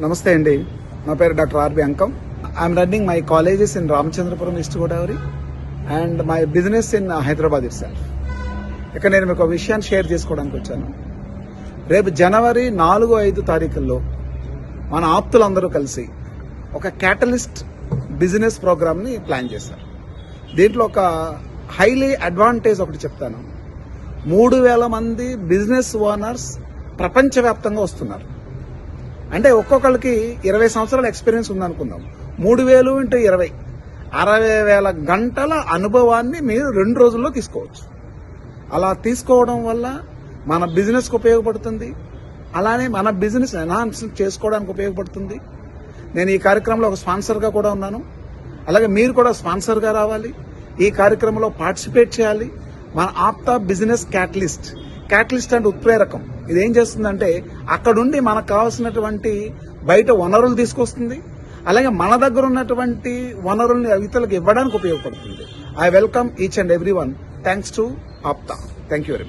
నమస్తే అండి. నా పేరు doctor R B Ankam. I'm running my colleges in Ramachandrapuram, east Godavari and my business in Hyderabad itself. ఇక నేను మీకు ఒక విషయాన్ని షేర్ చేసుకోవడానికి వచ్చాను. రేపు జనవరి 4-5 తారీఖుల్లో మన ఆప్తులందరూ కలిసి ఒక క్యాటలిస్ట్ బిజినెస్ ప్రోగ్రామ్ని ప్లాన్ చేశారు. దీంట్లో ఒక హైలీ అడ్వాంటేజ్ ఒకటి చెప్తాను. 3,000 మంది బిజినెస్ ఓనర్స్ ప్రపంచవ్యాప్తంగా వస్తున్నారు. అంటే ఒక్కొక్కరికి 20 సంవత్సరాల ఎక్స్పీరియన్స్ ఉందనుకుందాం. 3,000 × 20 60,000 గంటల అనుభవాన్ని మీరు 2 రోజుల్లో తీసుకోవచ్చు. అలా తీసుకోవడం వల్ల మన బిజినెస్కి ఉపయోగపడుతుంది, అలానే మన బిజినెస్ ఎన్హాన్స్ చేసుకోవడానికి ఉపయోగపడుతుంది. నేను ఈ కార్యక్రమంలో ఒక స్పాన్సర్గా కూడా ఉన్నాను. అలాగే మీరు కూడా స్పాన్సర్గా రావాలి, ఈ కార్యక్రమంలో పార్టిసిపేట్ చేయాలి. మన ఆప్తా బిజినెస్ క్యాటలిస్ట్ అంటే ఉత్ప్రేరకం. ఇదేం చేస్తుందంటే అక్కడుండి మనకు కావాల్సినటువంటి బయట వనరులు తీసుకొస్తుంది, అలాగే మన దగ్గర ఉన్నటువంటి వనరుల్ని ఇతరులకు ఇవ్వడానికి ఉపయోగపడుతుంది. I welcome each and every one. Thanks to Aapta. Thank you very much.